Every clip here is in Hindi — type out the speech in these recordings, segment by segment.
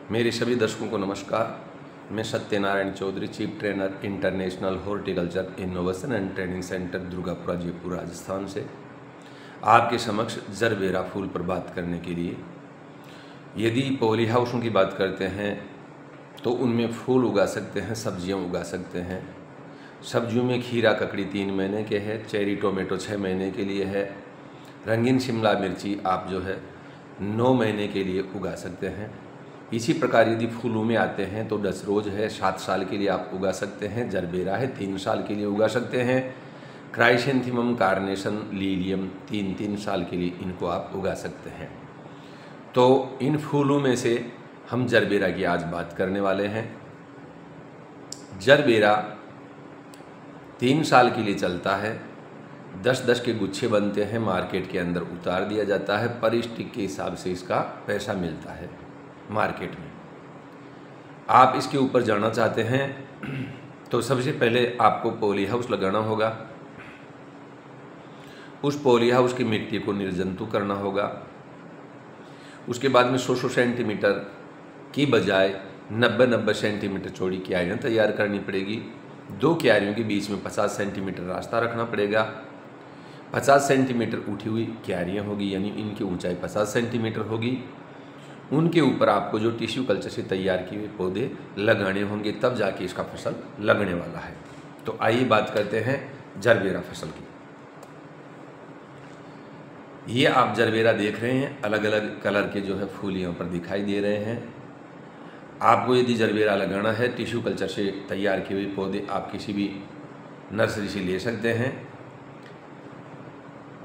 मेरे सभी दर्शकों को नमस्कार। मैं Satyanarayan Chaudhary, chief trainer, international horticulture innovation and training centre, Durgapura, Jaipur, Rajasthan से आपके समक्ष जरबेरा फूल पर बात करने के लिए। यदि पॉली हाउसों की बात करते हैं तो उनमें फूल उगा सकते हैं, सब्जियां उगा सकते हैं। सब्जियों में खीरा ककड़ी 3 महीने के है, चेरी टोमेटो 6 महीने के लिए है, रंगीन शिमला मिर्ची आप जो है 9 महीने के लिए उगा सकते हैं। इसी प्रकार यदि फूलों में आते हैं तो डच रोज है, 7 साल के लिए आप उगा सकते हैं। जरबेरा है, 3 साल के लिए उगा सकते हैं। क्राइसेंथेमम, कार्नेशन, लिलियम 3-3 साल के लिए इनको आप उगा सकते हैं। तो इन फूलों में से हम जरबेरा की आज बात करने वाले हैं। जरबेरा 3 साल के लिए चलता है। 10-10 के गुच्छे बनते हैं, मार्केट के अंदर उतार दिया जाता है। पर स्टिक के हिसाब से इसका पैसा मिलता है मार्केट में। आप इसके ऊपर जाना चाहते हैं तो सबसे पहले आपको पॉली हाउस लगाना होगा। उस पॉली हाउस की मिट्टी को निर्जंतु करना होगा। उसके बाद में 100 सेंटीमीटर की बजाय 90 सेंटीमीटर चौड़ी क्यारियाँ तैयार करनी पड़ेगी। 2 क्यारियों के बीच में 50 सेंटीमीटर रास्ता रखना पड़ेगा। 50 सेंटीमीटर उठी हुई क्यारियाँ होगी, यानी इनकी ऊंचाई 50 सेंटीमीटर होगी। उनके ऊपर आपको जो टिश्यू कल्चर से तैयार किए हुए पौधे लगाने होंगे, तब जाके इसका फसल लगने वाला है। तो आइए बात करते हैं जरबेरा फसल की। ये आप जरबेरा देख रहे हैं, अलग अलग कलर के जो है फूल यहाँ पर दिखाई दे रहे हैं। आपको यदि जरबेरा लगाना है, टिश्यू कल्चर से तैयार किए हुए पौधे आप किसी भी नर्सरी से ले सकते हैं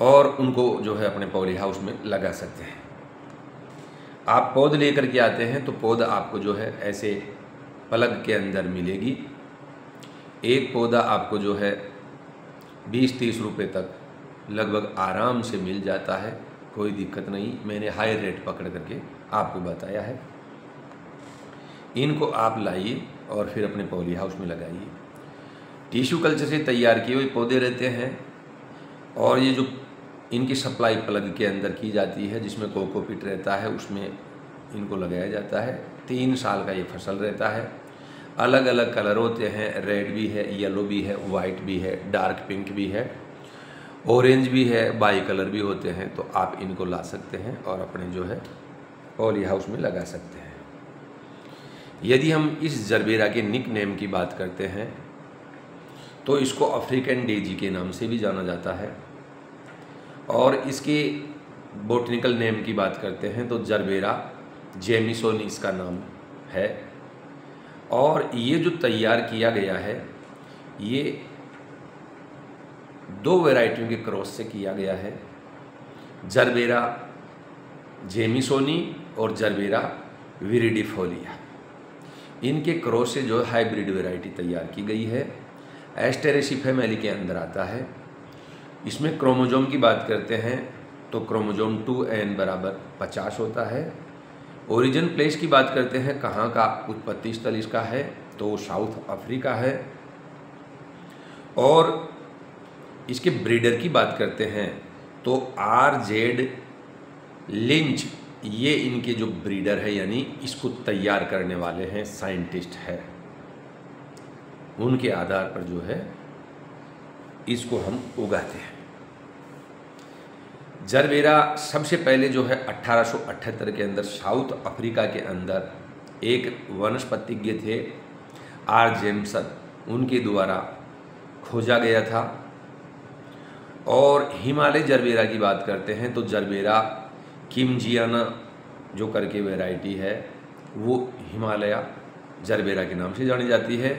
और उनको जो है अपने पॉली हाउस में लगा सकते हैं। आप पौध लेकर के आते हैं तो पौध आपको जो है ऐसे पलग के अंदर मिलेगी। एक पौधा आपको जो है 20-30 रुपये तक लगभग आराम से मिल जाता है, कोई दिक्कत नहीं। मैंने हाई रेट पकड़ करके आपको बताया है। इनको आप लाइए और फिर अपने पॉली हाउस में लगाइए। टिश्यू कल्चर से तैयार किए हुए पौधे रहते हैं और ये जो इनकी सप्लाई प्लग के अंदर की जाती है, जिसमें कोकोपीट रहता है, उसमें इनको लगाया जाता है। 3 साल का ये फसल रहता है। अलग अलग कलर होते हैं, रेड भी है, येलो भी है, वाइट भी है, डार्क पिंक भी है, ऑरेंज भी है, बाई कलर भी होते हैं। तो आप इनको ला सकते हैं और अपने जो है पॉली हाउस में लगा सकते हैं। यदि हम इस जरबेरा के निक नेम की बात करते हैं तो इसको अफ्रीकन डेजी के नाम से भी जाना जाता है। और इसके बोटनिकल नेम की बात करते हैं तो जरबेरा जेमिसोनी इसका नाम है। और ये जो तैयार किया गया है, ये 2 वैरायटियों के क्रॉस से किया गया है, जरबेरा जेमिसोनी और जरबेरा विरिडिफोलिया। इनके क्रॉस से जो हाइब्रिड वैरायटी तैयार की गई है, एस्टेरेसी फैमिली के अंदर आता है। इसमें क्रोमोजोम की बात करते हैं तो क्रोमोजोम 2n बराबर 50 होता है। ओरिजिन प्लेस की बात करते हैं, कहाँ का उत्पत्ति स्थल इसका है, तो साउथ अफ्रीका है। और इसके ब्रीडर की बात करते हैं तो RZ लिंच, ये इनके जो ब्रीडर है, यानी इसको तैयार करने वाले हैं, साइंटिस्ट है। उनके आधार पर जो है इसको हम उगाते हैं। जरबेरा सबसे पहले जो है 1878 के अंदर साउथ अफ्रीका के अंदर एक वनस्पतिज्ञ थे, R. जेम्सन, उनके द्वारा खोजा गया था। और हिमालय जरबेरा की बात करते हैं तो जरबेरा किमजियाना जो करके वैरायटी है, वो हिमालय जरबेरा के नाम से जानी जाती है।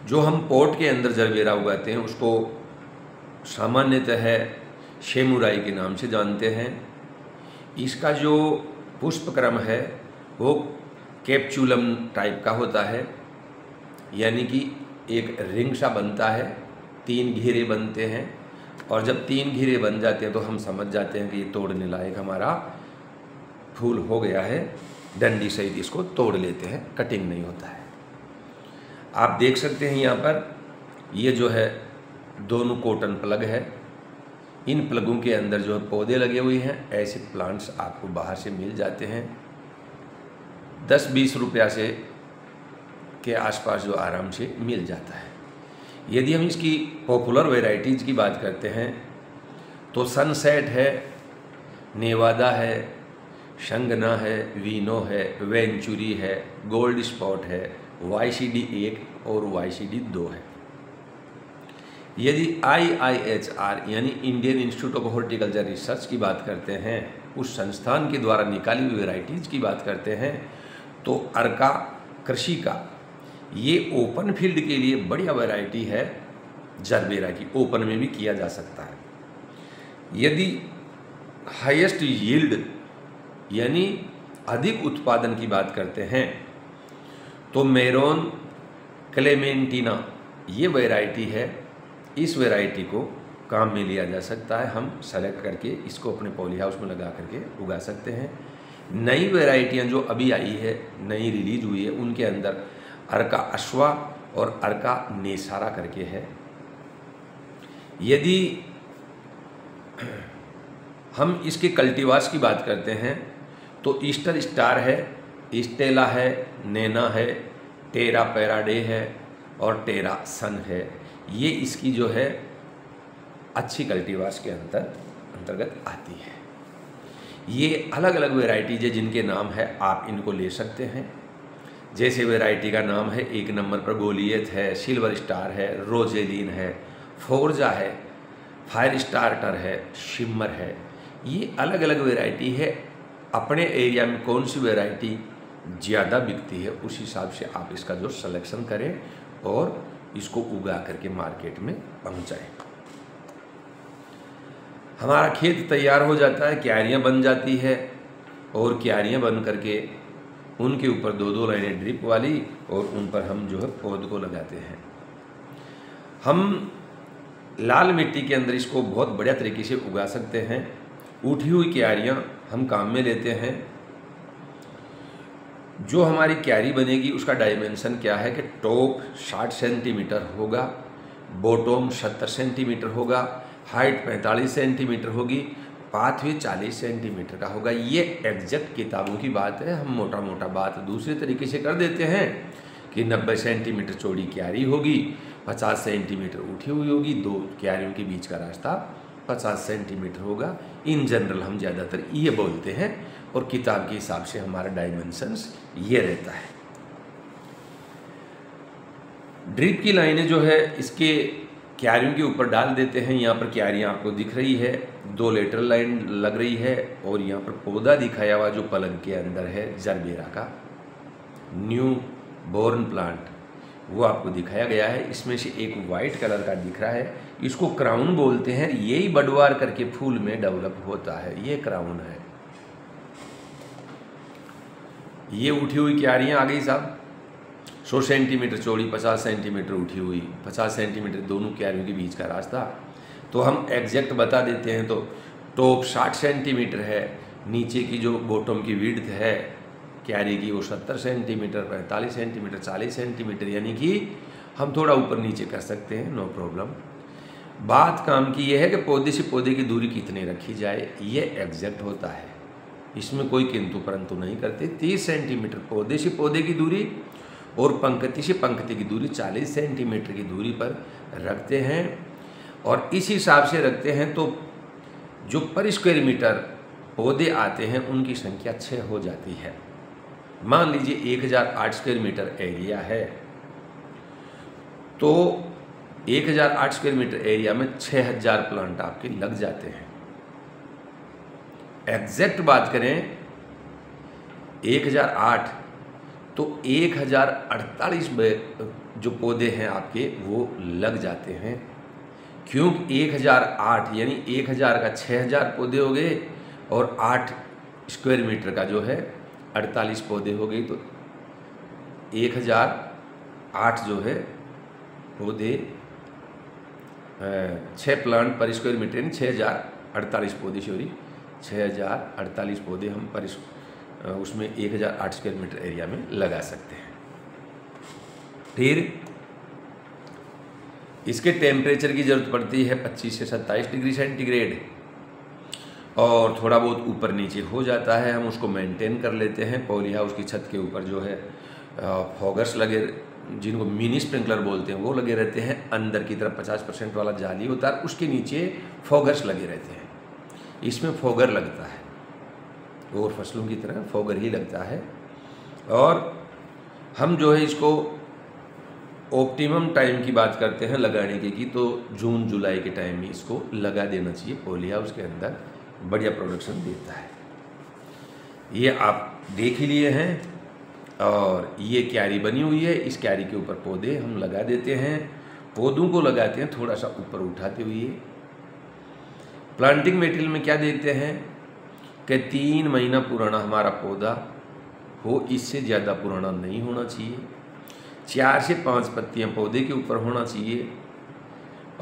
जो हम पॉट के अंदर जरबेरा उगाते हैं उसको सामान्यतः शेमुराई के नाम से जानते हैं। इसका जो पुष्पक्रम है वो कैप्चुलम टाइप का होता है, यानी कि एक रिंग सा बनता है, 3 घेरे बनते हैं। और जब 3 घेरे बन जाते हैं तो हम समझ जाते हैं कि ये तोड़ने लायक हमारा फूल हो गया है। डंडी सहित इसको तोड़ लेते हैं, कटिंग नहीं होता है। आप देख सकते हैं यहाँ पर ये जो है दोनों कॉटन प्लग है। इन प्लगों के अंदर जो है पौधे लगे हुए हैं। ऐसे प्लांट्स आपको बाहर से मिल जाते हैं। 10-20 रुपया से के आसपास जो आराम से मिल जाता है। यदि हम इसकी पॉपुलर वैरायटीज़ की बात करते हैं तो सनसेट है, नेवादा है, शंगना है, वीनो है, वेंचुरी है, गोल्ड स्पॉट है, YCD 1 और YCD 2 है। यदि IIHR यानी Indian institute of horticulture research की बात करते हैं, उस संस्थान के द्वारा निकाली हुई वेराइटीज़ की बात करते हैं, तो अर्का कृषि का ये ओपन फील्ड के लिए बढ़िया वैरायटी है जरबेरा की, ओपन में भी किया जा सकता है। यदि हाईएस्ट यील्ड यानी अधिक उत्पादन की बात करते हैं तो मेरोन क्लेमेंटिना ये वैरायटी है। इस वैरायटी को काम में लिया जा सकता है, हम सेलेक्ट करके इसको अपने पॉली हाउस में लगा करके उगा सकते हैं। नई वैरायटियाँ जो अभी आई है, नई रिलीज हुई है, उनके अंदर अर्का अश्वा और अर्का नेसारा करके है। यदि हम इसके कल्टीवास की बात करते हैं तो ईस्टर स्टार है, स्टेला है, नैना है, टेरा पैराडे है और टेरा सन है। ये इसकी जो है अच्छी कल्टीवास के अंतर्गत आती है। ये अलग अलग वेराइटीज है जिनके नाम है, आप इनको ले सकते हैं। जैसे वेराइटी का नाम है, 1 नंबर पर गोलियत है, सिल्वर स्टार है, रोजेलिन है, फोर्जा है, फायर स्टार्टर है, शिमर है। ये अलग अलग वेराइटी है। अपने एरिया में कौन सी वेराइटी ज़्यादा बिकती है उस हिसाब से आप इसका जो सिलेक्शन करें और इसको उगा करके मार्केट में पहुंचाएं। हमारा खेत तैयार हो जाता है, क्यारियां बन जाती है और क्यारियां बन करके उनके ऊपर 2-2 लाइनें ड्रिप वाली और उन पर हम जो है पौध को लगाते हैं। हम लाल मिट्टी के अंदर इसको बहुत बढ़िया तरीके से उगा सकते हैं। उठी हुई क्यारियां हम काम में लेते हैं। जो हमारी क्यारी बनेगी उसका डायमेंशन क्या है कि टॉप 60 सेंटीमीटर होगा, बॉटम 70 सेंटीमीटर होगा, हाइट 45 सेंटीमीटर होगी, पाथवे 40 सेंटीमीटर का होगा। ये एग्जैक्ट किताबों की बात है। हम मोटा मोटा बात दूसरे तरीके से कर देते हैं कि 90 सेंटीमीटर चौड़ी क्यारी होगी, 50 सेंटीमीटर उठी हुई होगी, 2 क्यारियों के बीच का रास्ता 50 सेंटीमीटर होगा। इन जनरल हम ज़्यादातर ये बोलते हैं और किताब के हिसाब से हमारा डायमेंशंस ये रहता है। ड्रिप की लाइनें जो है इसके क्यारियों के ऊपर डाल देते हैं। यहाँ पर क्यारियाँ आपको दिख रही है, 2 लेटरल लाइन लग रही है और यहाँ पर पौधा दिखाया हुआ जो पलंग के अंदर है जरबेरा का न्यू बोर्न प्लांट, वो आपको दिखाया गया है। इसमें से एक वाइट कलर का दिख रहा है, इसको क्राउन बोलते हैं। यही बडवार करके फूल में डेवलप होता है, ये क्राउन है। ये उठी हुई क्यारियाँ आ गई साहब, 100 सेंटीमीटर चौड़ी, 50 सेंटीमीटर उठी हुई, 50 सेंटीमीटर दोनों क्यारियों के बीच का रास्ता। तो हम एग्जैक्ट बता देते हैं। तो टॉप 60 सेंटीमीटर है, नीचे की जो बॉटम की विड्थ है क्यारी की वो 70 सेंटीमीटर, 45 सेंटीमीटर, 40 सेंटीमीटर, यानी कि हम थोड़ा ऊपर नीचे कर सकते हैं, नो प्रॉब्लम। बात काम की ये है कि पौधे से पौधे की दूरी कितनी रखी जाए, ये एग्जैक्ट होता है। इसमें कोई किंतु परंतु नहीं करते। 30 सेंटीमीटर पौधे से पौधे की दूरी और पंक्ति से पंक्ति की दूरी 40 सेंटीमीटर की दूरी पर रखते हैं और इस हिसाब से रखते हैं तो जो पर स्क्वायर मीटर पौधे आते हैं उनकी संख्या 6 हो जाती है। मान लीजिए 1008 स्क्वायर मीटर एरिया है तो 1008 स्क्वायर मीटर एरिया में 6000 प्लांट आपके लग जाते हैं। एग्जैक्ट बात करें 1008 तो 1048 जो पौधे हैं आपके वो लग जाते हैं। क्योंकि 1008 यानी 1000 का 6000 पौधे हो गए और 8 स्क्वायर मीटर का जो है 48 पौधे हो गए, तो 1008 जो है पौधे 6 प्लांट पर स्क्वायर मीटर यानी 6048 पौधे, सॉरी 6048 पौधे हम पर उसमें 1008 स्क्वायर मीटर एरिया में लगा सकते हैं। फिर इसके टेम्परेचर की ज़रूरत पड़ती है 25 से 27 डिग्री सेंटीग्रेड और थोड़ा बहुत ऊपर नीचे हो जाता है, हम उसको मेंटेन कर लेते हैं। पॉली हाउस की छत के ऊपर जो है फॉगर्स लगे, जिनको मिनी स्प्रिंकलर बोलते हैं, वो लगे रहते हैं। अंदर की तरफ 50% वाला जाली होता है, उसके नीचे फॉगर्स लगे रहते हैं। इसमें फॉगर लगता है, और फसलों की तरह फॉगर ही लगता है। और हम जो है इसको ऑप्टिमम टाइम की बात करते हैं लगाने की तो जून जुलाई के टाइम में इसको लगा देना चाहिए। पॉली हाउस के अंदर बढ़िया प्रोडक्शन देता है। ये आप देख ही लिए हैं। और ये क्यारी बनी हुई है, इस क्यारी के ऊपर पौधे हम लगा देते हैं। पौधों को लगाते हैं थोड़ा सा ऊपर उठाते हुए। प्लांटिंग मटेरियल में क्या देखते हैं कि 3 महीना पुराना हमारा पौधा हो, इससे ज़्यादा पुराना नहीं होना चाहिए। 4 से 5 पत्तियां पौधे के ऊपर होना चाहिए।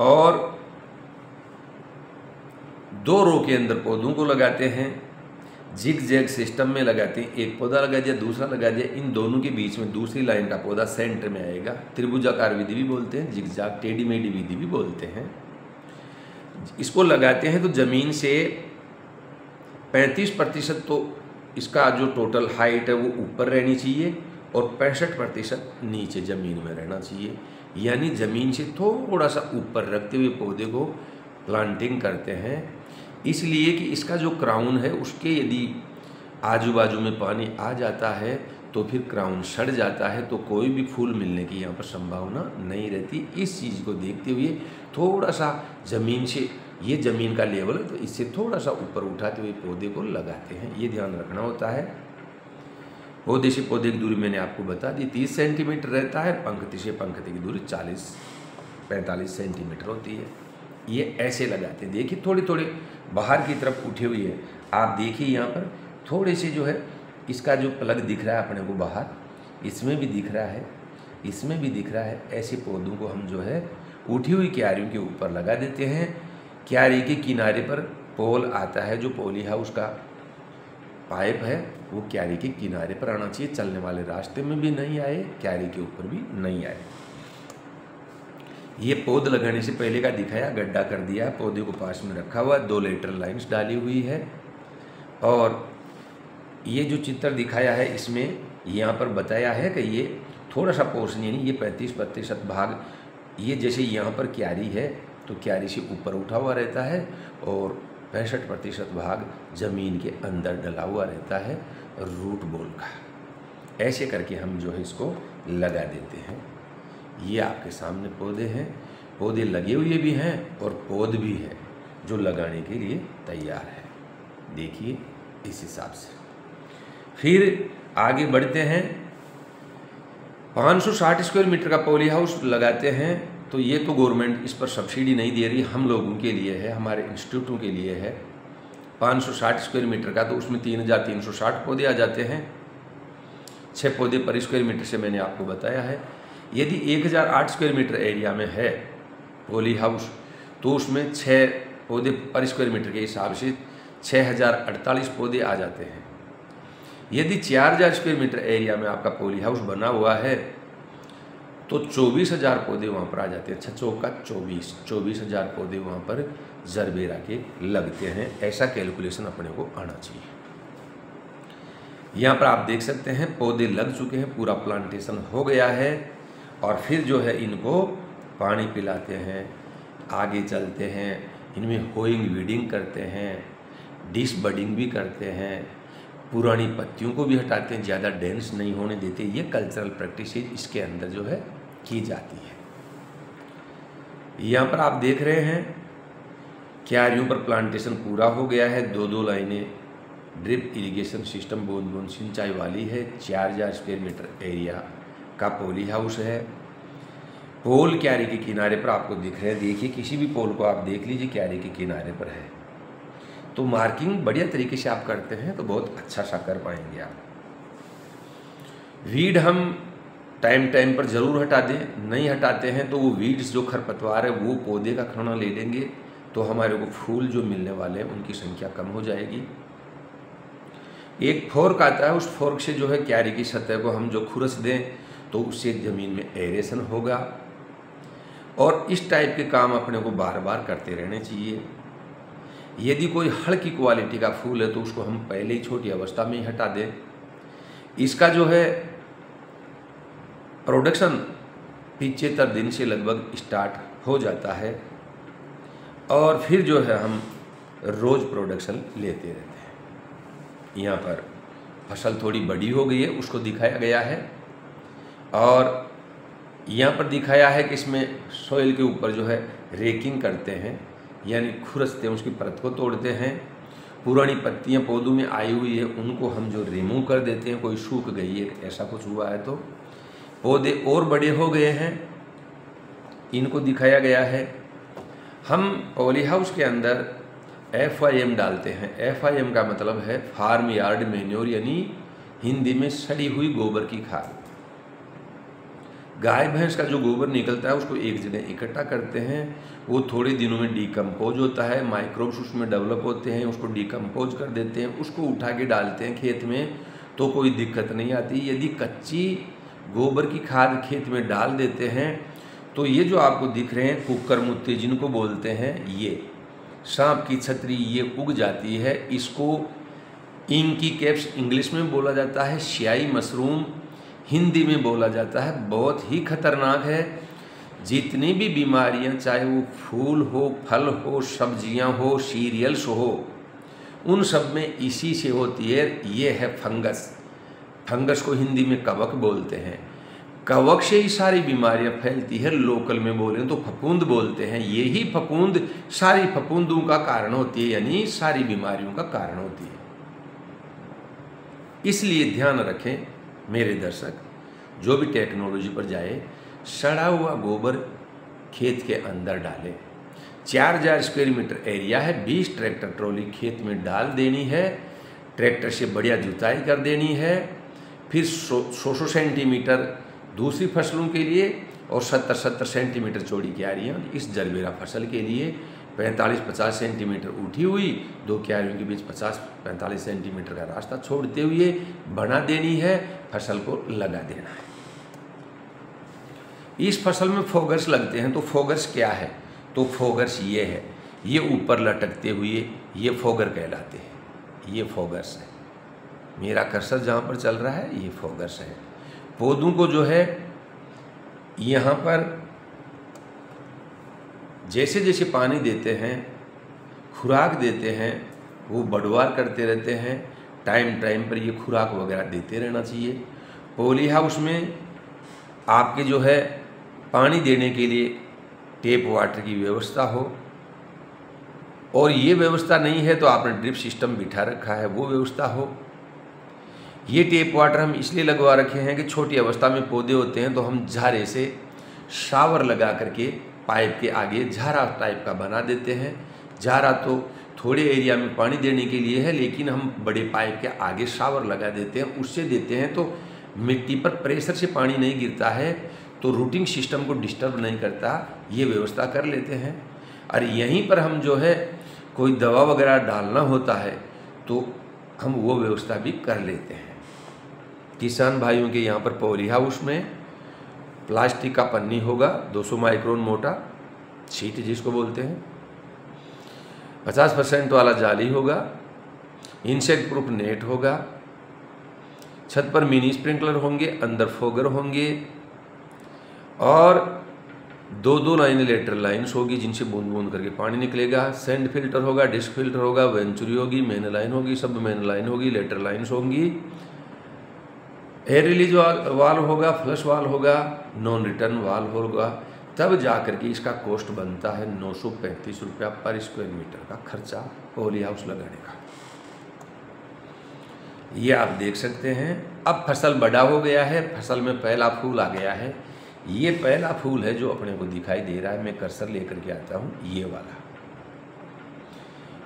और 2 रो के अंदर पौधों को लगाते हैं, जिग जैग सिस्टम में लगाते हैं। एक पौधा लगा दिया, दूसरा लगा दिया, इन दोनों के बीच में दूसरी लाइन का पौधा सेंटर में आएगा। त्रिभुजाकार विधि भी बोलते हैं, जिग जैग टेढ़ी मेढ़ी विधि भी बोलते हैं। इसको लगाते हैं तो ज़मीन से 35% तो इसका जो टोटल हाइट है वो ऊपर रहनी चाहिए और 65% नीचे ज़मीन में रहना चाहिए। यानी ज़मीन से थोड़ा सा ऊपर रखते हुए पौधे को प्लांटिंग करते हैं, इसलिए कि इसका जो क्राउन है उसके यदि आजू बाजू में पानी आ जाता है तो फिर क्राउन सड़ जाता है, तो कोई भी फूल मिलने की यहाँ पर संभावना नहीं रहती। इस चीज़ को देखते हुए थोड़ा सा ज़मीन से, ये ज़मीन का लेवल है तो इससे थोड़ा सा ऊपर उठाते हुए पौधे को लगाते हैं, ये ध्यान रखना होता है। पौधे से पौधे की दूरी मैंने आपको बता दी 30 सेंटीमीटर रहता है, पंक्ति से पंक्ति की दूरी 40-45 सेंटीमीटर होती है। ये ऐसे लगाते हैं। देखिए थोड़ी थोड़ी बाहर की तरफ उठी हुई है, आप देखिए यहाँ पर थोड़े से जो है इसका जो प्लग दिख रहा है अपने को बाहर, इसमें भी दिख रहा है, इसमें भी दिख रहा है। ऐसे पौधों को हम जो है उठी हुई क्यारियों के ऊपर लगा देते हैं। क्यारी के किनारे पर पोल आता है, जो पॉली हाउस का पाइप है वो क्यारी के किनारे पर आना चाहिए, चलने वाले रास्ते में भी नहीं आए, क्यारी के ऊपर भी नहीं आए। ये पौध लगाने से पहले का दिखाया, गड्ढा कर दिया, पौधे को पास में रखा हुआ, 2 लेटरल लाइन्स डाली हुई है। और ये जो चित्र दिखाया है इसमें यहाँ पर बताया है कि ये थोड़ा सा पोर्शन, यानी ये 35% भाग, ये जैसे यहाँ पर क्यारी है तो क्यारी से ऊपर उठा हुआ रहता है और 65% भाग ज़मीन के अंदर डला हुआ रहता है रूट बॉल का। ऐसे करके हम जो है इसको लगा देते हैं। ये आपके सामने पौधे हैं, पौधे लगे हुए भी हैं और पौध भी है जो लगाने के लिए तैयार है। देखिए इस हिसाब से फिर आगे बढ़ते हैं। 560 स्क्वायर मीटर का पॉली हाउस लगाते हैं तो ये तो गवर्नमेंट इस पर सब्सिडी नहीं दे रही, हम लोगों के लिए है, हमारे इंस्टीट्यूटों के लिए है। 560 स्क्वायर मीटर का तो उसमें 3360 पौधे आ जाते हैं, 6 पौधे पर स्क्वायर मीटर से मैंने आपको बताया है। यदि 1008 स्क्वायर मीटर एरिया में है पॉली हाउस तो उसमें 6 पौधे पर स्क्वायर मीटर के हिसाब से 6048 पौधे आ जाते हैं। यदि 4000 स्क्वायर मीटर एरिया में आपका पॉली हाउस बना हुआ है तो 24000 पौधे वहाँ पर आ जाते हैं। 6 चौका 24,000 पौधे वहाँ पर जरबेरा के लगते हैं। ऐसा कैलकुलेशन अपने को आना चाहिए। यहाँ पर आप देख सकते हैं पौधे लग चुके हैं, पूरा प्लांटेशन हो गया है। और फिर जो है इनको पानी पिलाते हैं, आगे चलते हैं, इनमें होइंग वीडिंग करते हैं, डिश बडिंग भी करते हैं, पुरानी पत्तियों को भी हटाते हैं, ज़्यादा डेंस नहीं होने देते। ये कल्चरल प्रैक्टिस इसके अंदर जो है की जाती है। यहाँ पर आप देख रहे हैं क्यारियों पर प्लांटेशन पूरा हो गया है। 2-2 लाइनें ड्रिप इरिगेशन सिस्टम बूंद बूंद सिंचाई वाली है। 4000 स्क्वायर मीटर एरिया का पॉली हाउस है। पोल क्यारी के किनारे पर आपको दिख रहे हैं। देखिए किसी भी पोल को आप देख लीजिए, क्यारी के किनारे पर है। तो मार्किंग बढ़िया तरीके से आप करते हैं तो बहुत अच्छा सा कर पाएंगे आप। वीड हम टाइम टाइम पर ज़रूर हटा दें, नहीं हटाते हैं तो वो वीड्स जो खरपतवार है वो पौधे का खाना ले लेंगे, तो हमारे को फूल जो मिलने वाले हैं उनकी संख्या कम हो जाएगी। एक फोर्क आता है, उस फोर्क से जो है क्यारी की सतह को हम जो खुरस दें तो उससे ज़मीन में एरेशन होगा। और इस टाइप के काम अपने को बार बार करते रहने चाहिए। यदि कोई हल्की क्वालिटी का फूल है तो उसको हम पहले ही छोटी अवस्था में ही हटा दें। इसका जो है प्रोडक्शन 75 दिन से लगभग स्टार्ट हो जाता है और फिर जो है हम रोज़ प्रोडक्शन लेते रहते हैं। यहाँ पर फसल थोड़ी बड़ी हो गई है, उसको दिखाया गया है और यहाँ पर दिखाया है कि इसमें सॉइल के ऊपर जो है रेकिंग करते हैं, यानी खुरसते हैं, उसकी परत को तोड़ते हैं। पुरानी पत्तियाँ पौधों में आई हुई है उनको हम जो रिमूव कर देते हैं, कोई सूख गई है ऐसा कुछ हुआ है तो पौधे और बड़े हो गए हैं, इनको दिखाया गया है। हम पॉली हाउस के अंदर FIM डालते हैं। FIM का मतलब है फार्म यार्ड मैन्योर, यानी हिंदी में सड़ी हुई गोबर की खाद। गाय भैंस का जो गोबर निकलता है उसको एक जगह इकट्ठा करते हैं, वो थोड़े दिनों में डिकम्पोज होता है, माइक्रोब्स उसमें डेवलप होते हैं, उसको डिकम्पोज कर देते हैं, उसको उठा के डालते हैं खेत में तो कोई दिक्कत नहीं आती। यदि कच्ची गोबर की खाद खेत में डाल देते हैं तो ये जो आपको दिख रहे हैं कुक्कर मुत्ते जिनको बोलते हैं, ये सांप की छतरी ये उग जाती है। इसको इंकी कैप्स इंग्लिश में बोला जाता है, स्याही मशरूम हिंदी में बोला जाता है। बहुत ही खतरनाक है। जितनी भी बीमारियां, चाहे वो फूल हो, फल हो, सब्जियां हो, सीरियल्स हो, उन सब में इसी से होती है। ये है फंगस। फंगस को हिंदी में कवक बोलते हैं। कवक से ही सारी बीमारियां फैलती है। लोकल में बोलें तो फफूंद बोलते हैं। यही फफूंद सारी फफूंदों का कारण होती है, यानी सारी बीमारियों का कारण होती है। इसलिए ध्यान रखें मेरे दर्शक, जो भी टेक्नोलॉजी पर जाए, सड़ा हुआ गोबर खेत के अंदर डालें। 4000 स्क्वायर मीटर एरिया है, 20 ट्रैक्टर ट्रॉली खेत में डाल देनी है, ट्रैक्टर से बढ़िया जुताई कर देनी है। फिर 100 सेंटीमीटर दूसरी फसलों के लिए और 70 सेंटीमीटर चौड़ी क्यारियाँ इस जरबेरा फसल के लिए, 45-50 सेंटीमीटर उठी हुई, दो क्यारियों के बीच 50-45 सेंटीमीटर का रास्ता छोड़ते हुए बना देनी है, फसल को लगा देना है। इस फसल में फोगर्स लगते हैं, तो फोगर्स क्या है? तो फोगर्स ये है, ये ऊपर लटकते हुए ये फोगर कहलाते हैं। ये फोगर्स है, मेरा कर्सर जहाँ पर चल रहा है ये फोगर्स है। पौधों को जो है यहाँ पर जैसे जैसे पानी देते हैं, खुराक देते हैं, वो बढ़वार करते रहते हैं। टाइम टाइम पर ये खुराक वगैरह देते रहना चाहिए। पॉली हाउस में आपके जो है पानी देने के लिए टेप वाटर की व्यवस्था हो, और ये व्यवस्था नहीं है तो आपने ड्रिप सिस्टम बिठा रखा है, वो व्यवस्था हो। ये टेप वाटर हम इसलिए लगवा रखे हैं कि छोटी अवस्था में पौधे होते हैं तो हम झारे से शावर लगा करके पाइप के आगे झारा टाइप का बना देते हैं। झारा तो थोड़े एरिया में पानी देने के लिए है, लेकिन हम बड़े पाइप के आगे शावर लगा देते हैं, उससे देते हैं तो मिट्टी पर प्रेशर से पानी नहीं गिरता है, तो रूटिंग सिस्टम को डिस्टर्ब नहीं करता। ये व्यवस्था कर लेते हैं। और यहीं पर हम जो है कोई दवा वगैरह डालना होता है तो हम वो व्यवस्था भी कर लेते हैं। किसान भाइयों के यहाँ पर पॉली हाउस में प्लास्टिक का पन्नी होगा, 200 माइक्रोन मोटा शीट जिसको बोलते हैं, 50% वाला जाली होगा, इंसेक्ट प्रूफ नेट होगा, छत पर मिनी स्प्रिंकलर होंगे, अंदर फोगर होंगे, और 2-2 लाइन लेटरल लाइन्स होगी जिनसे बूंद बूंद करके पानी निकलेगा। सैंड फिल्टर होगा, डिस्क फिल्टर होगा, वेंचुरी होगी, मेन लाइन होगी, सब मेन लाइन होगी, लेटरल लाइन्स होंगी, एयर रिलीज वाल होगा, फ्लश वाल होगा, नॉन रिटर्न वाल होगा। तब जा करके इसका कॉस्ट बनता है 935 रुपया पर स्क्वायर मीटर का खर्चा पॉली हाउस लगाने का। ये आप देख सकते हैं। अब फसल बड़ा हो गया है, फसल में पहला फूल आ गया है। ये पहला फूल है जो अपने को दिखाई दे रहा है। मैं कर्सर लेकर के आता हूँ, ये वाला।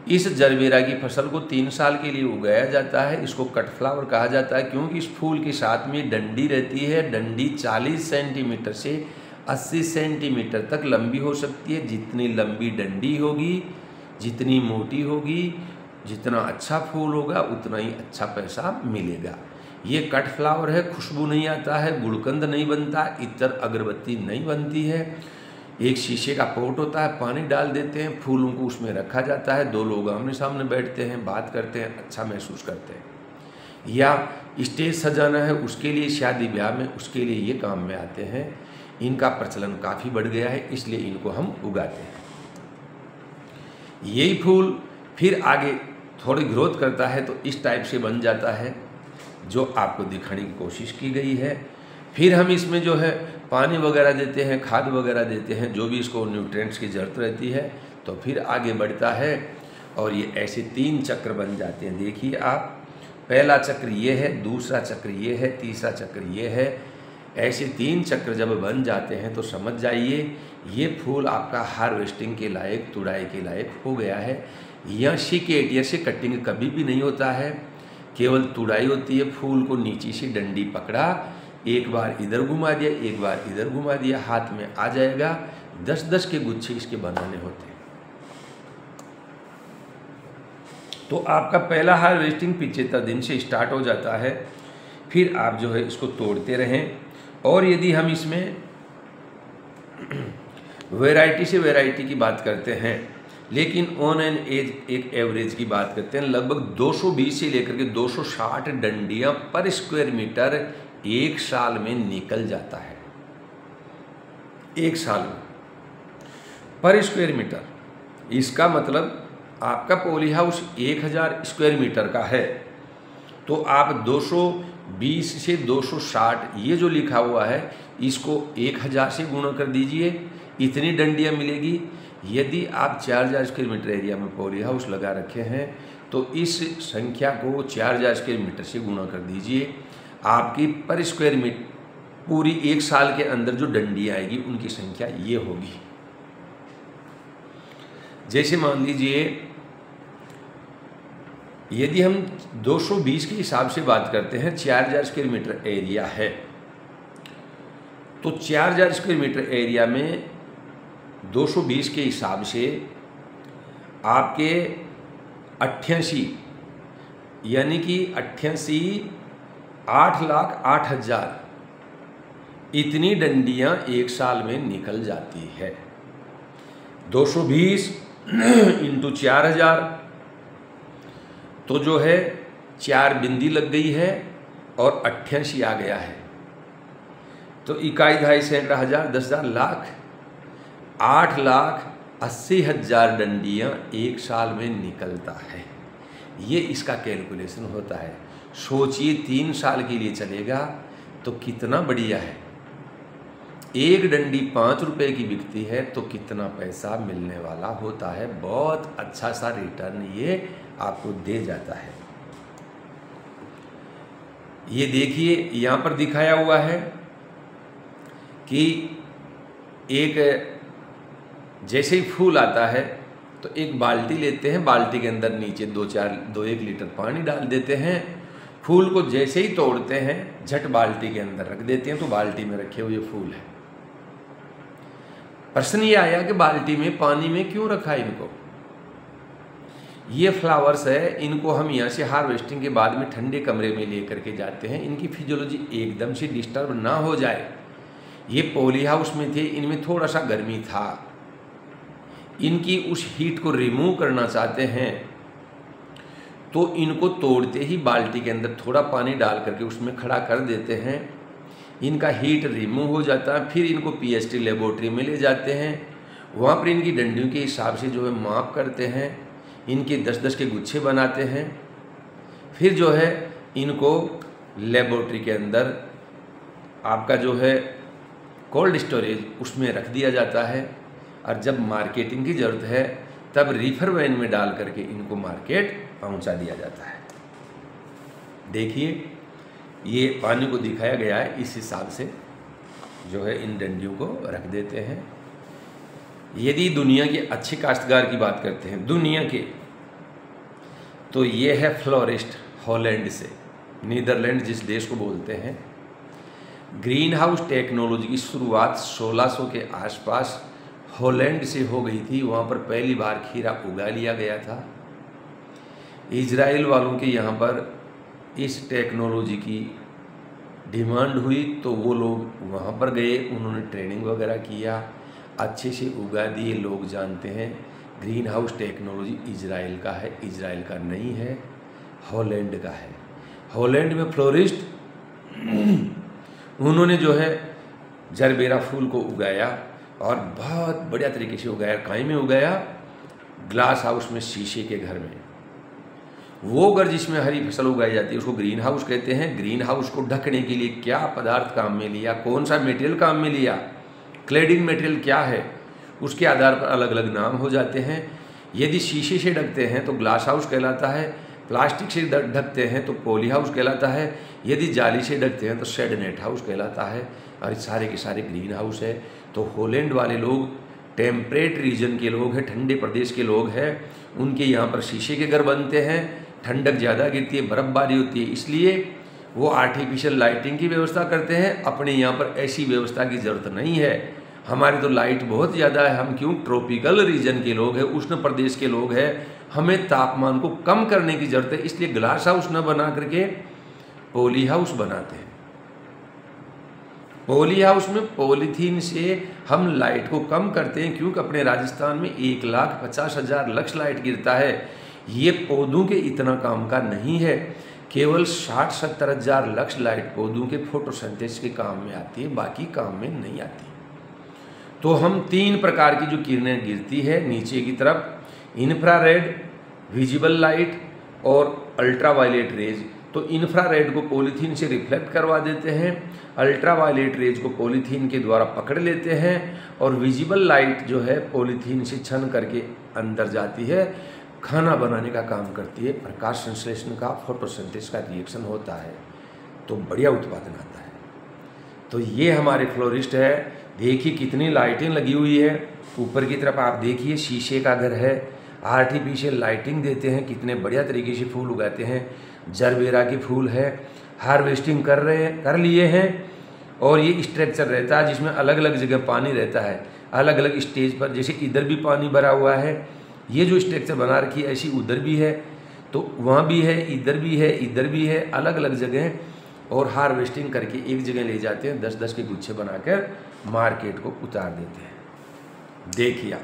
इस जरबेरा की फसल को 3 साल के लिए उगाया जाता है। इसको कट फ्लावर कहा जाता है क्योंकि इस फूल के साथ में डंडी रहती है। डंडी 40 सेंटीमीटर से 80 सेंटीमीटर तक लंबी हो सकती है। जितनी लंबी डंडी होगी, जितनी मोटी होगी, जितना अच्छा फूल होगा, उतना ही अच्छा पैसा मिलेगा। ये कट फ्लावर है, खुशबू नहीं आता है, गुलकंद नहीं बनता, इतर अगरबत्ती नहीं बनती है। एक शीशे का पॉट होता है, पानी डाल देते हैं, फूलों को उसमें रखा जाता है, दो लोग आमने सामने बैठते हैं, बात करते हैं, अच्छा महसूस करते हैं। या स्टेज सजाना है उसके लिए, शादी ब्याह में उसके लिए ये काम में आते हैं। इनका प्रचलन काफ़ी बढ़ गया है, इसलिए इनको हम उगाते हैं। यही फूल फिर आगे थोड़ी ग्रोथ करता है तो इस टाइप से बन जाता है जो आपको दिखाने की कोशिश की गई है। फिर हम इसमें जो है पानी वगैरह देते हैं, खाद वगैरह देते हैं, जो भी इसको न्यूट्रिएंट्स की ज़रूरत रहती है, तो फिर आगे बढ़ता है और ये ऐसे 3 चक्र बन जाते हैं। देखिए आप, पहला चक्र ये है, दूसरा चक्र ये है, तीसरा चक्र ये है। ऐसे 3 चक्र जब बन जाते हैं तो समझ जाइए ये फूल आपका हार्वेस्टिंग के लायक, तुड़ाई के लायक हो गया है। यहाँ शिकेटिया से कटिंग कभी भी नहीं होता है, केवल तुड़ाई होती है। फूल को नीचे से डंडी पकड़ा, एक बार इधर घुमा दिया, एक बार इधर घुमा दिया, हाथ में आ जाएगा। 10-10 के गुच्छे इसके बनाने होते हैं। तो आपका पहला हार्वेस्टिंग 75 दिन से स्टार्ट हो जाता है। फिर आप जो है इसको तोड़ते रहें। और यदि हम इसमें वैरायटी से वैरायटी की बात करते हैं, लेकिन ऑन एन एज एक एवरेज की बात करते हैं, लगभग 220 से लेकर के 260 डंडियां पर स्क्वायर मीटर एक साल में निकल जाता है। एक साल में पर स्क्वायर मीटर, इसका मतलब आपका पॉली हाउस 1000 स्क्वायर मीटर का है तो आप 220 से 260 ये जो लिखा हुआ है इसको 1000 से गुणा कर दीजिए, इतनी डंडियाँ मिलेगी। यदि आप 4000 स्क्वायर मीटर एरिया में पॉली हाउस लगा रखे हैं तो इस संख्या को 4000 स्क्वायर मीटर से गुणा कर दीजिए, आपकी पर स्क्वायर मीटर पूरी एक साल के अंदर जो डंडियाँ आएगी उनकी संख्या ये होगी। जैसे मान लीजिए यदि हम 220 के हिसाब से बात करते हैं, 4000 स्क्वायर मीटर एरिया है तो 4000 स्क्वायर मीटर एरिया में 220 के हिसाब से आपके 88 यानी कि 8,08,000 इतनी डंडियां एक साल में निकल जाती है। 220 इंटू 4000 तो जो है 4 बिंदी लग गई है और 88 आ गया है तो इकाई, ढाई, सैकड़ा, हजार, 10,000, लाख, 8,80,000 डंडियाँ एक साल में निकलता है। ये इसका कैलकुलेशन होता है। सोचिए 3 साल के लिए चलेगा तो कितना बढ़िया है। एक डंडी 5 रुपए की बिकती है तो कितना पैसा मिलने वाला होता है। बहुत अच्छा सा रिटर्न ये आपको दे जाता है। ये देखिए यहाँ पर दिखाया हुआ है कि एक जैसे ही फूल आता है तो एक बाल्टी लेते हैं, बाल्टी के अंदर नीचे 2-1 लीटर पानी डाल देते हैं। फूल को जैसे ही तोड़ते हैं झट बाल्टी के अंदर रख देते हैं तो बाल्टी में रखे हुए फूल है। प्रश्न ये आया कि बाल्टी में पानी में क्यों रखा इनको। ये फ्लावर्स है, इनको हम यहाँ से हार्वेस्टिंग के बाद में ठंडे कमरे में लेकर के जाते हैं। इनकी फिजियोलॉजी एकदम से डिस्टर्ब ना हो जाए। ये पॉली हाउस में थे, इनमें थोड़ा सा गर्मी था, इनकी उस हीट को रिमूव करना चाहते हैं तो इनको तोड़ते ही बाल्टी के अंदर थोड़ा पानी डाल करके उसमें खड़ा कर देते हैं। इनका हीट रिमूव हो जाता है। फिर इनको पीएचडी लेबोरेटरी में ले जाते हैं, वहाँ पर इनकी डंडियों के हिसाब से जो है माप करते हैं, इनके 10-10 के गुच्छे बनाते हैं। फिर जो है इनको लेबोरेटरी के अंदर आपका जो है कोल्ड स्टोरेज उसमें रख दिया जाता है और जब मार्केटिंग की ज़रूरत है तब रीफर वैन में डाल करके इनको मार्केट पहुंचा दिया जाता है। देखिए ये पानी को दिखाया गया है, इस हिसाब से जो है इन डंडियों को रख देते हैं। यदि दुनिया के अच्छे काश्तकार की बात करते हैं दुनिया के, तो ये है फ्लोरिस्ट हॉलैंड से, नीदरलैंड जिस देश को बोलते हैं। ग्रीन हाउस टेक्नोलॉजी की शुरुआत 1600 के आसपास हॉलैंड से हो गई थी। वहाँ पर पहली बार खीरा उगा लिया गया था। इजराइल वालों के यहाँ पर इस टेक्नोलॉजी की डिमांड हुई तो वो लोग वहाँ पर गए, उन्होंने ट्रेनिंग वगैरह किया। अच्छे से उगा दिए। लोग जानते हैं ग्रीन हाउस टेक्नोलॉजी इजराइल का है, इजराइल का नहीं है, हॉलैंड का है। हॉलैंड में फ्लोरिस्ट उन्होंने जो है जरबेरा फूल को उगाया और बहुत बढ़िया तरीके से उगाया। कहीं में उगाया? ग्लास हाउस में, शीशे के घर में। वो घर जिसमें हरी फसल उगाई जाती है उसको ग्रीन हाउस कहते हैं। ग्रीन हाउस को ढकने के लिए क्या पदार्थ काम में लिया, कौन सा मटेरियल काम में लिया, क्लेडिंग मटेरियल क्या है, उसके आधार पर अलग अलग नाम हो जाते हैं। यदि शीशे से ढकते हैं तो ग्लास हाउस कहलाता है, प्लास्टिक से ढकते हैं तो पॉली हाउस कहलाता है, यदि जाली से ढकते हैं तो शेड नेट हाउस कहलाता है। और सारे के सारे ग्रीन हाउस है। तो हॉलैंड वाले लोग टेम्परेट रीजन के लोग हैं, ठंडे प्रदेश के लोग हैं। उनके यहाँ पर शीशे के घर बनते हैं, ठंडक ज़्यादा गिरती है, बर्फ़बारी होती है, इसलिए वो आर्टिफिशियल लाइटिंग की व्यवस्था करते हैं। अपने यहाँ पर ऐसी व्यवस्था की ज़रूरत नहीं है। हमारी तो लाइट बहुत ज़्यादा है। हम क्यों? ट्रॉपिकल रीजन के लोग हैं, उष्ण प्रदेश के लोग हैं, हमें तापमान को कम करने की ज़रूरत है। इसलिए ग्लास हाउस न बना करके पॉली हाउस बनाते हैं। पॉली हाउस में पॉलीथीन से हम लाइट को कम करते हैं, क्योंकि अपने राजस्थान में 1,50,000 लक्स लाइट गिरता है। ये पौधों के इतना काम का नहीं है। केवल 60-70 हज़ार लक्स लाइट पौधों के फोटोसिंथेसिस के काम में आती है, बाकी काम में नहीं आती। तो हम 3 प्रकार की जो किरणें गिरती है नीचे की तरफ, इंफ्रारेड, विजिबल लाइट और अल्ट्रावायलेट रेज। तो इंफ्रारेड को पॉलीथीन से रिफ्लेक्ट करवा देते हैं, अल्ट्रावायलेट रेज को पॉलीथीन के द्वारा पकड़ लेते हैं, और विजिबल लाइट जो है पॉलीथीन से छन करके अंदर जाती है, खाना बनाने का काम करती है, प्रकाश संश्लेषण का, फोटोसिंथेसिस का रिएक्शन होता है, तो बढ़िया उत्पादन आता है। तो ये हमारे फ्लोरिस्ट है। देखिए कितनी लाइटिंग लगी हुई है। ऊपर की तरफ आप देखिए शीशे का घर है, आर्टिफिशियल लाइटिंग देते हैं, कितने बढ़िया तरीके से फूल उगाते हैं। जरबेरा के फूल है, हार्वेस्टिंग कर लिए हैं, और ये स्ट्रक्चर रहता है जिसमें अलग अलग जगह पानी रहता है, अलग अलग स्टेज पर। जैसे इधर भी पानी भरा हुआ है, ये जो स्ट्रक्चर बना रखी है ऐसी उधर भी है, तो वहाँ भी है, इधर भी है, इधर भी है, अलग अलग जगह। और हार्वेस्टिंग करके एक जगह ले जाते हैं, 10-10 के गुच्छे बनाकर मार्केट को उतार देते हैं। देखिए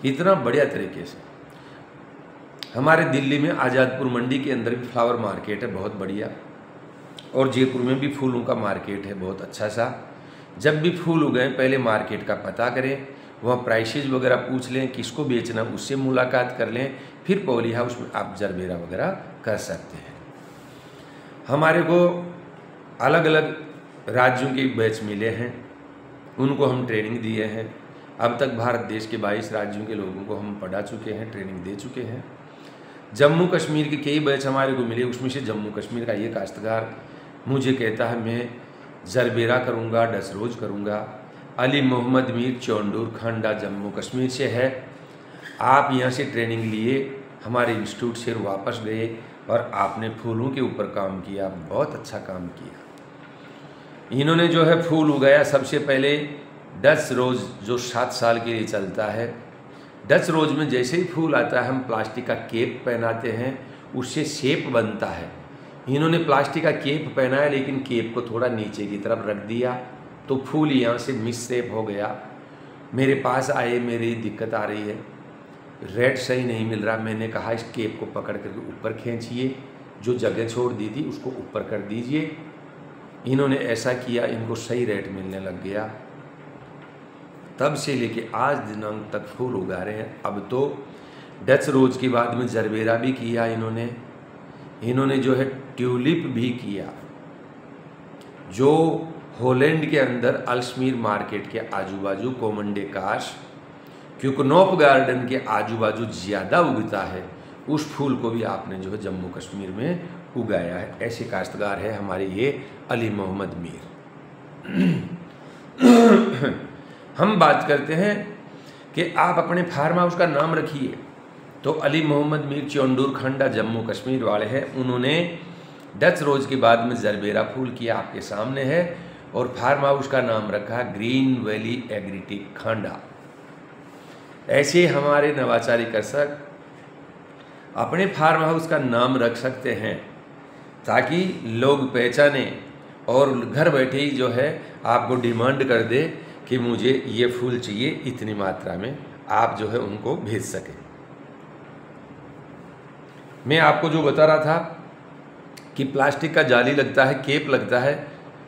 कितना बढ़िया तरीके से। हमारे दिल्ली में आज़ादपुर मंडी के अंदर भी फ्लावर मार्केट है, बहुत बढ़िया। और जयपुर में भी फूलों का मार्केट है, बहुत अच्छा सा। जब भी फूल उगाए पहले मार्केट का पता करें, वहाँ प्राइसेज वगैरह पूछ लें, किसको बेचना उससे मुलाकात कर लें, फिर पॉली हाउस में आप जरबेरा वगैरह कर सकते हैं। हमारे को अलग अलग राज्यों के बैच मिले हैं, उनको हम ट्रेनिंग दिए हैं। अब तक भारत देश के 22 राज्यों के लोगों को हम पढ़ा चुके हैं, ट्रेनिंग दे चुके हैं। जम्मू कश्मीर के कई बैच हमारे को मिले, उसमें से जम्मू कश्मीर का ये काश्तकार मुझे कहता है मैं जरबेरा करूँगा, डसरोज करूँगा। अली मोहम्मद मीर चौंडूर खांडा जम्मू कश्मीर से है। आप यहाँ से ट्रेनिंग लिए, हमारे इंस्टीट्यूट से वापस गए और आपने फूलों के ऊपर काम किया, बहुत अच्छा काम किया। इन्होंने जो है फूल उगाया। सबसे पहले डच रोज़ जो 7 साल के लिए चलता है, डच रोज़ में जैसे ही फूल आता है हम प्लास्टिक का केप पहनाते हैं, उससे शेप बनता है। इन्होंने प्लास्टिक का केप पहनाया, लेकिन केप को थोड़ा नीचे की तरफ रख दिया, तो फूल यहाँ से मिस शेप हो गया। मेरे पास आए, मेरी दिक्कत आ रही है, रेड सही नहीं मिल रहा। मैंने कहा इस केप को पकड़ करके ऊपर खींचिए, जो जगह छोड़ दी थी उसको ऊपर कर दीजिए। इन्होंने ऐसा किया, इनको सही रेट मिलने लग गया। तब से लेके आज दिनांक तक फूल उगा रहे हैं। अब तो डच रोज के बाद में जरबेरा भी किया इन्होंने जो है ट्यूलिप भी किया, जो हॉलैंड के अंदर अल्समीर मार्केट के आजू बाजू, कोमंडे काश, क्यूकनॉप गार्डन के आजू बाजू ज़्यादा उगता है। उस फूल को भी आपने जो है जम्मू कश्मीर में उगाया है। ऐसे काश्तकार है हमारे ये अली मोहम्मद मीर। हम बात करते हैं कि आप अपने फार्म हाउस का नाम रखिए, तो अली मोहम्मद मीर चौंडूर खंडा जम्मू कश्मीर वाले हैं। उन्होंने डच रोज के बाद में जरबेरा फूल किया, आपके सामने है, और फार्म हाउस का नाम रखा ग्रीन वैली एग्रीटेक खांडा। ऐसे हमारे नवाचारी कृषक अपने फार्म हाउस का नाम रख सकते हैं, ताकि लोग पहचाने और घर बैठे ही जो है आपको डिमांड कर दे कि मुझे ये फूल चाहिए इतनी मात्रा में, आप जो है उनको भेज सकें। मैं आपको जो बता रहा था कि प्लास्टिक का जाली लगता है, केप लगता है,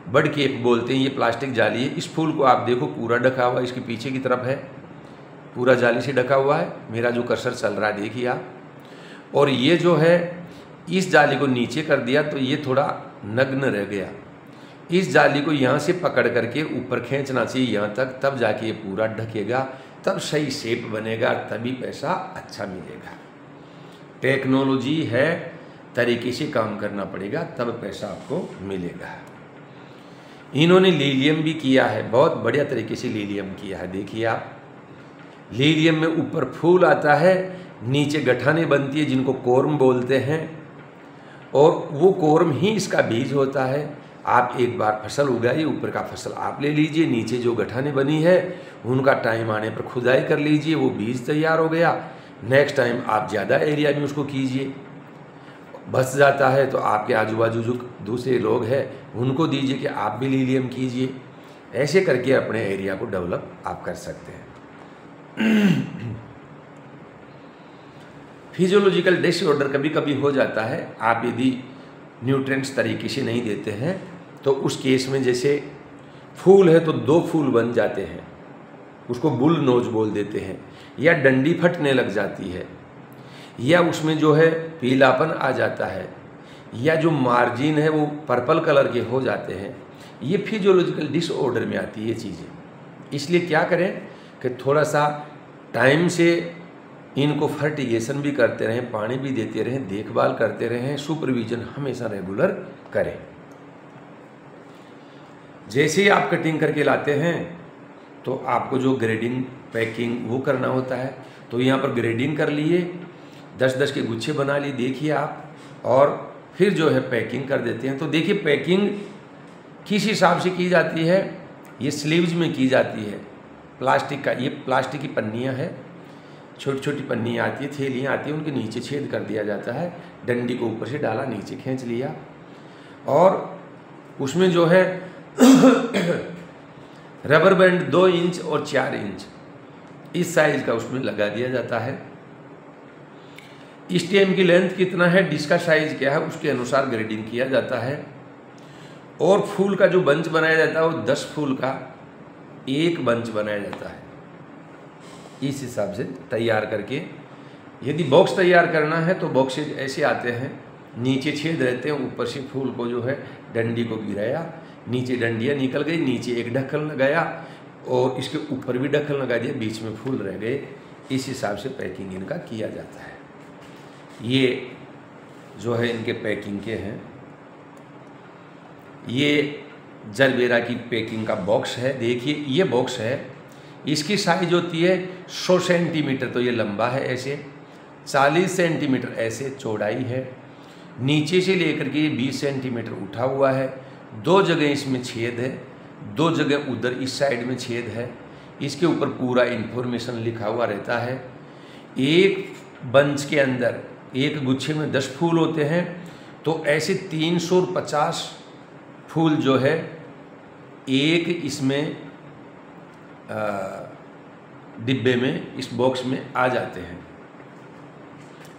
बर्ड केप बोलते हैं, ये प्लास्टिक जाली है। इस फूल को आप देखो पूरा ढका हुआ, इसके पीछे की तरफ है पूरा जाली से ढका हुआ है। मेरा जो कर्सर चल रहा है देखिए आप, और ये जो है इस जाली को नीचे कर दिया तो ये थोड़ा नग्न रह गया। इस जाली को यहाँ से पकड़ करके ऊपर खींचना चाहिए यहाँ तक, तब जाके ये पूरा ढकेगा, तब सही शेप बनेगा, तभी पैसा अच्छा मिलेगा। टेक्नोलॉजी है, तरीके से काम करना पड़ेगा, तब पैसा आपको मिलेगा। इन्होंने लीलियम भी किया है, बहुत बढ़िया तरीके से लीलियम किया है। देखिए आप, लीलियम में ऊपर फूल आता है, नीचे गठाने बनती है जिनको कोर्म बोलते हैं, और वो कोर्म ही इसका बीज होता है। आप एक बार फसल उगाइए, ऊपर का फसल आप ले लीजिए, नीचे जो गठाने बनी है उनका टाइम आने पर खुदाई कर लीजिए, वो बीज तैयार हो गया। नेक्स्ट टाइम आप ज़्यादा एरिया में उसको कीजिए, बच जाता है तो आपके आजू बाजू जो दूसरे लोग हैं उनको दीजिए कि आप भी लीलियम कीजिए। ऐसे करके अपने एरिया को डेवलप आप कर सकते हैं। फिजियोलॉजिकल डिसऑर्डर कभी कभी हो जाता है, आप यदि न्यूट्रिएंट्स तरीके से नहीं देते हैं तो उस केस में जैसे फूल है तो 2 फूल बन जाते हैं, उसको बुल नोज बोल देते हैं, या डंडी फटने लग जाती है, या उसमें जो है पीलापन आ जाता है, या जो मार्जिन है वो पर्पल कलर के हो जाते हैं। ये फिजियोलॉजिकल डिसऑर्डर में आती है ये चीज़ें। इसलिए क्या करें कि थोड़ा सा टाइम से इनको फर्टिगेशन भी करते रहें, पानी भी देते रहें, देखभाल करते रहें, सुपरविजन हमेशा रेगुलर करें। जैसे ही आप कटिंग करके लाते हैं तो आपको जो ग्रेडिंग पैकिंग वो करना होता है, तो यहाँ पर ग्रेडिंग कर लिए, 10-10 के गुच्छे बना लिए देखिए आप, और फिर जो है पैकिंग कर देते हैं। तो देखिए पैकिंग किस हिसाब से की जाती है, ये स्लीव्स में की जाती है प्लास्टिक का, ये प्लास्टिक की पन्नियाँ हैं, छोटी छोटी पन्नियाँ आती है, थैलियाँ आती है, उनके नीचे छेद कर दिया जाता है, डंडी को ऊपर से डाला, नीचे खींच लिया, और उसमें जो है रबर बैंड 2 इंच और 4 इंच इस साइज का उसमें लगा दिया जाता है। स्टेम की लेंथ कितना है, डिस्क का साइज क्या है, उसके अनुसार ग्रेडिंग किया जाता है। और फूल का जो बंच बनाया जाता है वो 10 फूल का एक बंच बनाया जाता है। इस हिसाब से तैयार करके, यदि बॉक्स तैयार करना है तो बॉक्सेज ऐसे आते हैं, नीचे छेद रहते हैं, ऊपर से फूल को जो है डंडी को गिराया, नीचे डंडियाँ निकल गई, नीचे एक ढक्कन लगाया और इसके ऊपर भी ढक्कन लगा दिया, बीच में फूल रह गए। इस हिसाब से पैकिंग इनका किया जाता है। ये जो है इनके पैकिंग के हैं, ये जरबेरा की पैकिंग का बॉक्स है। देखिए ये बॉक्स है, इसकी साइज होती है 100 सेंटीमीटर, तो ये लंबा है ऐसे, 40 सेंटीमीटर ऐसे चौड़ाई है, नीचे से लेकर के 20 सेंटीमीटर उठा हुआ है, 2 जगह इसमें छेद है, 2 जगह उधर इस साइड में छेद है, इसके ऊपर पूरा इन्फॉर्मेशन लिखा हुआ रहता है। एक बंच के अंदर, एक गुच्छे में 10 फूल होते हैं, तो ऐसे 350 फूल जो है एक इसमें डिब्बे में, इस बॉक्स में आ जाते हैं।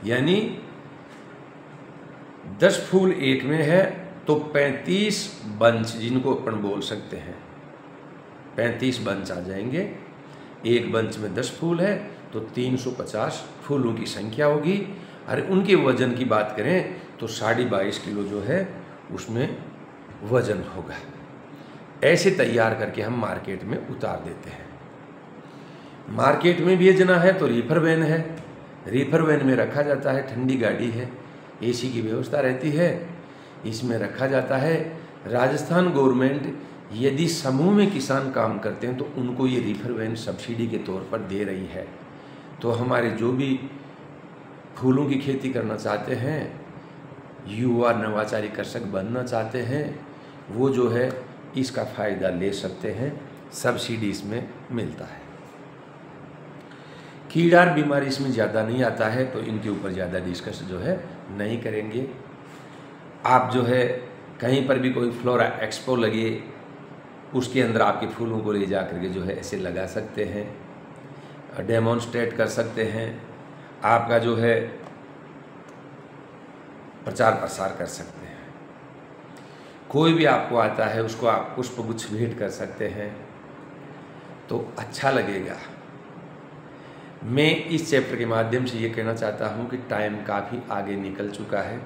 यानी 10 फूल एक में है तो 35 बंच, जिनको अपन बोल सकते हैं 35 बंच आ जाएंगे। एक बंच में 10 फूल है तो 350 फूलों की संख्या होगी। और उनके वजन की बात करें तो 22.5 किलो जो है उसमें वजन होगा। ऐसे तैयार करके हम मार्केट में उतार देते हैं। मार्केट में भेजना है तो रीफर वैन है, रीफर वैन में रखा जाता है, ठंडी गाड़ी है, एसी की व्यवस्था रहती है, इसमें रखा जाता है। राजस्थान गवर्नमेंट यदि समूह में किसान काम करते हैं तो उनको ये रीफर वैन सब्सिडी के तौर पर दे रही है। तो हमारे जो भी फूलों की खेती करना चाहते हैं, युवा नवाचारी कृषक बनना चाहते हैं, वो जो है इसका फ़ायदा ले सकते हैं, सब्सिडी इसमें मिलता है। कीड़ार बीमारी इसमें ज़्यादा नहीं आता है तो इनके ऊपर ज़्यादा डिस्कस जो है नहीं करेंगे। आप जो है कहीं पर भी कोई फ्लोरा एक्सपो लगे, उसके अंदर आपके फूलों को ले जा करके जो है ऐसे लगा सकते हैं, डेमोन्स्ट्रेट कर सकते हैं, आपका जो है प्रचार प्रसार कर सकते हैं। कोई भी आपको आता है उसको आप पुष्पगुच्छ भेंट कर सकते हैं तो अच्छा लगेगा। मैं इस चैप्टर के माध्यम से ये कहना चाहता हूँ कि टाइम काफ़ी आगे निकल चुका है।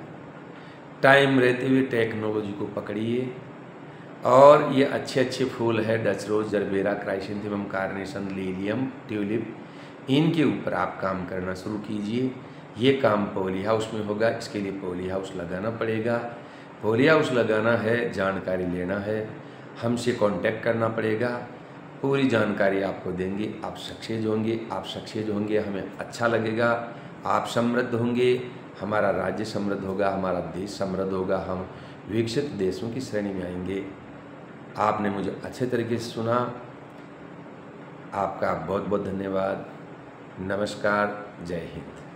टाइम रहते हुए टेक्नोलॉजी को पकड़िए और ये अच्छे अच्छे फूल है, Dutch rose, gerbera, chrysanthemum, carnation, lilium, tulip, इनके ऊपर आप काम करना शुरू कीजिए। ये काम पॉली हाउस में होगा, इसके लिए पॉली हाउस लगाना पड़ेगा। पॉली हाउस लगाना है, जानकारी लेना है, हमसे कांटेक्ट करना पड़ेगा, पूरी जानकारी आपको देंगे। आप सक्सेस होंगे, आप सक्सेस होंगे, हमें अच्छा लगेगा, आप समृद्ध होंगे, हमारा राज्य समृद्ध होगा, हमारा देश समृद्ध होगा, हम विकसित देशों की श्रेणी में आएंगे। आपने मुझे अच्छे तरीके से सुना, आपका बहुत बहुत धन्यवाद। नमस्कार, जय हिंद।